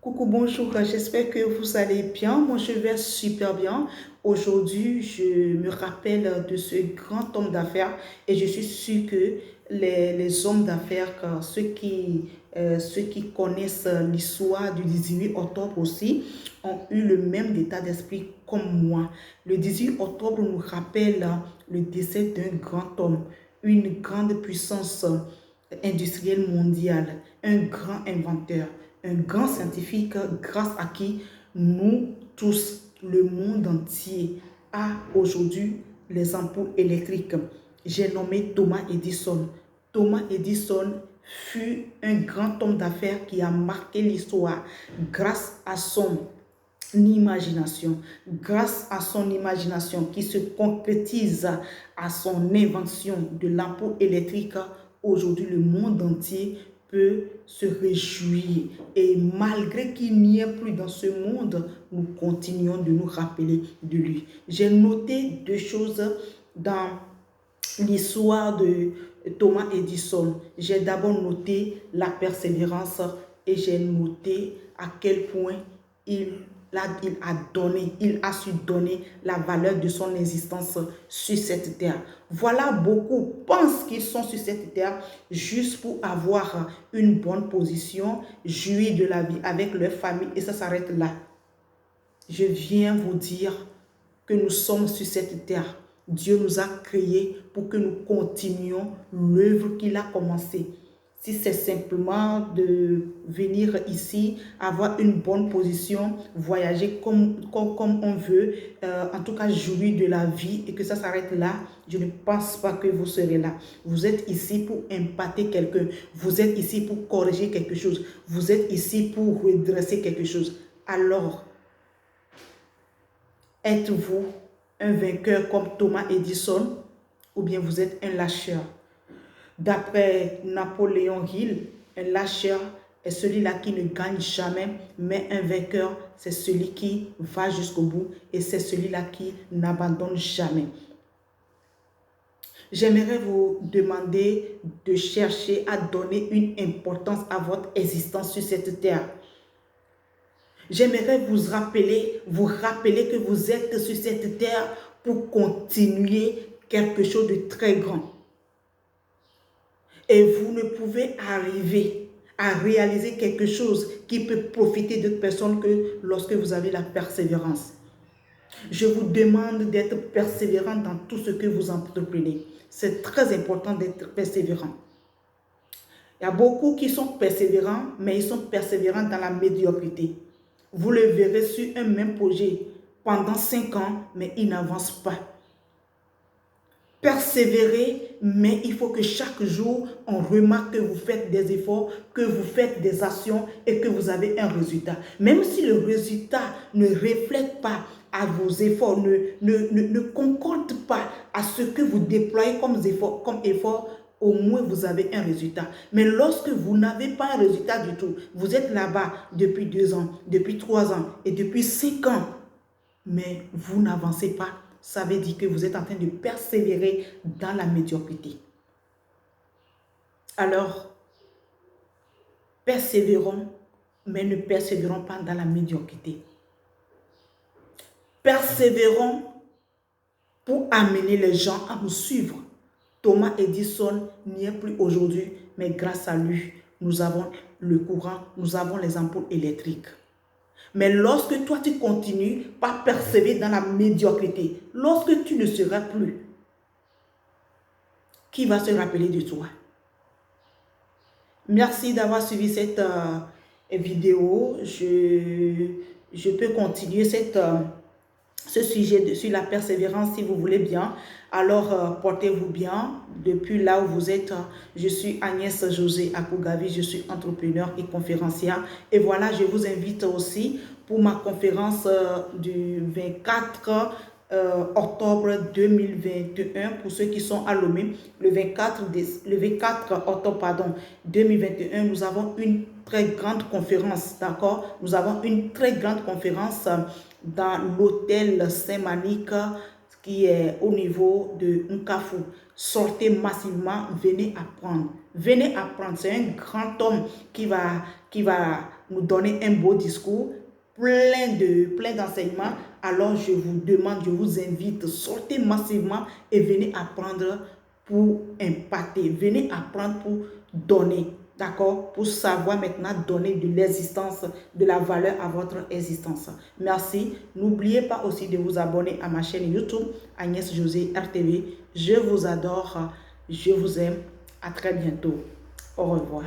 Coucou, bonjour, j'espère que vous allez bien. Moi, je vais super bien. Aujourd'hui, je me rappelle de ce grand homme d'affaires et je suis sûre que les hommes d'affaires, ceux qui connaissent l'histoire du 18 octobre aussi, ont eu le même état d'esprit comme moi. Le 18 octobre nous rappelle le décès d'un grand homme, une grande puissance industrielle mondiale, un grand inventeur, un grand scientifique grâce à qui nous tous, le monde entier, a aujourd'hui les ampoules électriques. J'ai nommé Thomas Edison. Thomas Edison fut un grand homme d'affaires qui a marqué l'histoire grâce à son imagination qui se concrétise à son invention de l'ampoule électrique. Aujourd'hui, le monde entier peut se réjouir. Et malgré qu'il n'y ait plus dans ce monde, nous continuons de nous rappeler de lui. J'ai noté deux choses dans l'histoire de Thomas Edison. J'ai d'abord noté la persévérance et j'ai noté à quel point il a su donner la valeur de son existence sur cette terre. Voilà, beaucoup pensent qu'ils sont sur cette terre juste pour avoir une bonne position, jouir de la vie avec leur famille et ça s'arrête là. Je viens vous dire que nous sommes sur cette terre. Dieu nous a créés pour que nous continuions l'œuvre qu'il a commencée. Si c'est simplement de venir ici, avoir une bonne position, voyager comme on veut, en tout cas jouir de la vie et que ça s'arrête là, je ne pense pas que vous serez là. Vous êtes ici pour impacter quelqu'un. Vous êtes ici pour corriger quelque chose. Vous êtes ici pour redresser quelque chose. Alors, êtes-vous un vainqueur comme Thomas Edison ou bien vous êtes un lâcheur? D'après Napoléon Hill, un lâcheur est celui-là qui ne gagne jamais, mais un vainqueur, c'est celui qui va jusqu'au bout et c'est celui-là qui n'abandonne jamais. J'aimerais vous demander de chercher à donner une importance à votre existence sur cette terre. J'aimerais vous rappeler que vous êtes sur cette terre pour continuer quelque chose de très grand. Et vous ne pouvez arriver à réaliser quelque chose qui peut profiter d'autres personnes que lorsque vous avez la persévérance. Je vous demande d'être persévérant dans tout ce que vous entreprenez. C'est très important d'être persévérant. Il y a beaucoup qui sont persévérants, mais ils sont persévérants dans la médiocrité. Vous le verrez sur un même projet pendant 5 ans, mais il n'avance pas. Persévérez, mais il faut que chaque jour, on remarque que vous faites des efforts, que vous faites des actions et que vous avez un résultat. Même si le résultat ne reflète pas à vos efforts, ne concorde pas à ce que vous déployez comme effort, au moins vous avez un résultat. Mais lorsque vous n'avez pas un résultat du tout, vous êtes là-bas depuis 2 ans, depuis 3 ans et depuis 5 ans, mais vous n'avancez pas. Ça veut dire que vous êtes en train de persévérer dans la médiocrité. Alors, persévérons, mais ne persévérons pas dans la médiocrité. Persévérons pour amener les gens à nous suivre. Thomas Edison n'y est plus aujourd'hui, mais grâce à lui, nous avons le courant, nous avons les ampoules électriques. Mais lorsque toi, tu continues par persévérer dans la médiocrité, lorsque tu ne seras plus, qui va se rappeler de toi? Merci d'avoir suivi cette vidéo. Je peux continuer ce sujet sur la persévérance si vous voulez bien. Alors, portez-vous bien. Depuis là où vous êtes, je suis Agnès José Akougavi, je suis entrepreneur et conférencière. Et voilà, je vous invite aussi pour ma conférence du 24 octobre 2021 pour ceux qui sont à Lomé. Le 24 octobre 2021, nous avons une très grande conférence, d'accord? Nous avons une très grande conférence dans l'hôtel Saint-Manique qui est au niveau de Nkafou. Sortez massivement, venez apprendre. Venez apprendre. C'est un grand homme qui va nous donner un beau discours, plein d'enseignements. Alors je vous demande, je vous invite, sortez massivement et venez apprendre pour impacter. Venez apprendre pour donner. D'accord? Pour savoir maintenant donner de l'existence, de la valeur à votre existence. Merci. N'oubliez pas aussi de vous abonner à ma chaîne YouTube, Agnès José RTV. Je vous adore. Je vous aime. À très bientôt. Au revoir.